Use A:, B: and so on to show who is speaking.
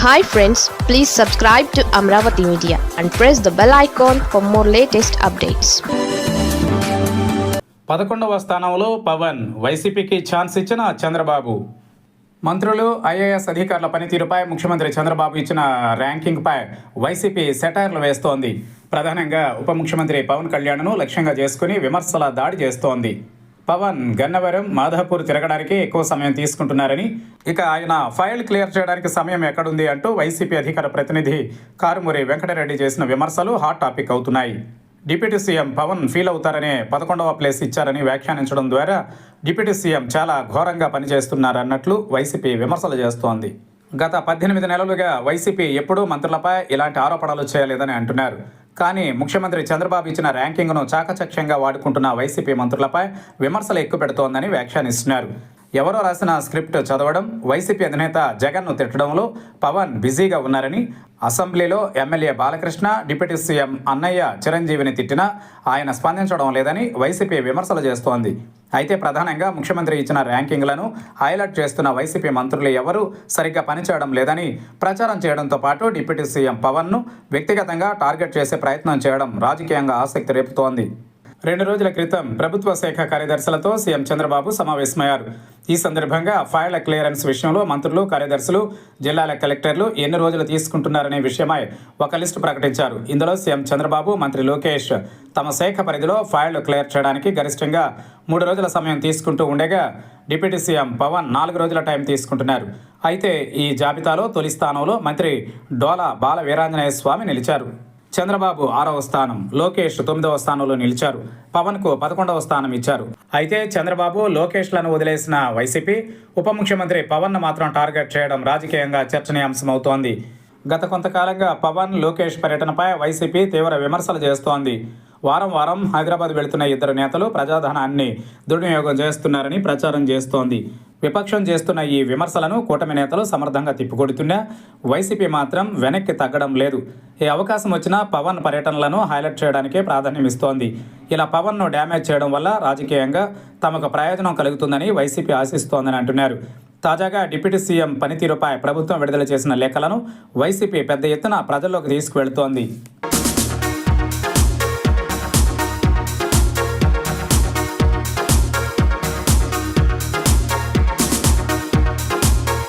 A: Hi friends, please subscribe to Amravati Media and press the bell icon for more latest updates.
B: 11వ స్థానంలో పవన్, వైసీపీకి chance ఇచ్చిన చంద్రబాబు. మంత్రులు, IAS అధికారుల పనితీరుపై ముఖ్యమంత్రి చంద్రబాబు ఇచ్చిన ర్యాంకింగ్పై వైసీపీ సెటైర్లు వేస్తోంది. ప్రధానంగా ఉప ముఖ్యమంత్రి పవన్ కళ్యాణ్ను లక్ష్యంగా చేసుకుని విమర్శల దాడి చేస్తోంది. పవన్ గన్నవరం, మాధాపూర్ తిరగడానికి ఎక్కువ సమయం తీసుకుంటున్నారని, ఇక ఆయన ఫైల్ క్లియర్ చేయడానికి సమయం ఎక్కడుంది అంటూ వైసీపీ అధికార ప్రతినిధి కారుమూరి వెంకటరెడ్డి చేసిన విమర్శలు హాట్ టాపిక్ అవుతున్నాయి. డిప్యూటీ సీఎం పవన్ ఫీల్ అవుతారనే 11వ ప్లేస్ ఇచ్చారని వ్యాఖ్యానించడం ద్వారా డిప్యూటీ సీఎం చాలా ఘోరంగా పనిచేస్తున్నారన్నట్లు వైసీపీ విమర్శలు చేస్తోంది. గత 18 నెలలుగా వైసీపీ ఎప్పుడూ మంత్రులపై ఇలాంటి ఆరోపణలు చేయలేదని అంటున్నారు. కానీ ముఖ్యమంత్రి చంద్రబాబు ఇచ్చిన ర్యాంకింగ్ను చాకచక్యంగా వాడుకుంటున్న వైసీపీ మంత్రులపై విమర్శలు ఎక్కుపెడుతోందని వ్యాఖ్యానిస్తున్నారు. ఎవరో రాసిన స్క్రిప్ట్ చదవడం, వైసీపీ అధినేత జగన్ను తిట్టడంలో పవన్ బిజీగా ఉన్నారని, అసెంబ్లీలో ఎమ్మెల్యే బాలకృష్ణ, డిప్యూటీ సీఎం అన్నయ్య చిరంజీవిని తిట్టినా ఆయన స్పందించడం లేదని వైసీపీ విమర్శలు చేస్తోంది. అయితే ప్రధానంగా ముఖ్యమంత్రి ఇచ్చిన ర్యాంకింగ్లను హైలైట్ చేస్తున్న వైసీపీ మంత్రులు ఎవరూ సరిగ్గా పనిచేయడం లేదని ప్రచారం చేయడంతో పాటు డిప్యూటీ సీఎం పవన్ను వ్యక్తిగతంగా టార్గెట్ చేసే ప్రయత్నం చేయడం రాజకీయంగా ఆసక్తి రేపుతోంది. 2 రోజుల క్రితం ప్రభుత్వ శాఖ కార్యదర్శులతో సీఎం చంద్రబాబు సమావేశమయ్యారు. ఈ సందర్భంగా ఫైళ్ల క్లియరెన్స్ విషయంలో మంత్రులు, కార్యదర్శులు, జిల్లాల కలెక్టర్లు ఎన్ని రోజులు తీసుకుంటున్నారనే విషయమై ఒక లిస్టు ప్రకటించారు. ఇందులో సీఎం చంద్రబాబు, మంత్రి లోకేష్ తమ శాఖ పరిధిలో ఫైళ్లు క్లియర్ చేయడానికి గరిష్టంగా 3 రోజుల సమయం తీసుకుంటూ ఉండగా, డిప్యూటీ సీఎం పవన్ 4 రోజుల టైం తీసుకుంటున్నారు. అయితే ఈ జాబితాలో తొలి స్థానంలో మంత్రి డోలా బాల వీరాంజనేయ స్వామి నిలిచారు. చంద్రబాబు 6వ స్థానం, లోకేష్ 9వ స్థానంలో నిలిచారు. పవన్కు 11వ స్థానం ఇచ్చారు. అయితే చంద్రబాబు, లోకేష్లను వదిలేసిన వైసీపీ ఉప ముఖ్యమంత్రి పవన్ను మాత్రం టార్గెట్ చేయడం రాజకీయంగా చర్చనీయాంశమవుతోంది. గత కొంతకాలంగా పవన్, లోకేష్ పర్యటనపై వైసీపీ తీవ్ర విమర్శలు చేస్తోంది. వారం వారం హైదరాబాద్ వెళుతున్న ఇద్దరు నేతలు ప్రజాధనాన్ని దుర్వినియోగం చేస్తున్నారని ప్రచారం చేస్తోంది. విపక్షం చేస్తున్న ఈ విమర్శలను కూటమి నేతలు సమర్థంగా తిప్పికొడుతున్నా వైసీపీ మాత్రం వెనక్కి తగ్గడం లేదు. ఏ అవకాశం వచ్చినా పవన్ పర్యటనలను హైలైట్ చేయడానికే ప్రాధాన్యం ఇస్తోంది. ఇలా పవన్ను డ్యామేజ్ చేయడం వల్ల రాజకీయంగా తమకు ప్రయోజనం కలుగుతుందని వైసీపీ ఆశిస్తోందని అంటున్నారు. తాజాగా డిప్యూటీ సీఎం పనితీరుపై ప్రభుత్వం విడుదల చేసిన లేఖలను వైసీపీ పెద్ద ఎత్తున ప్రజల్లోకి తీసుకువెళుతోంది.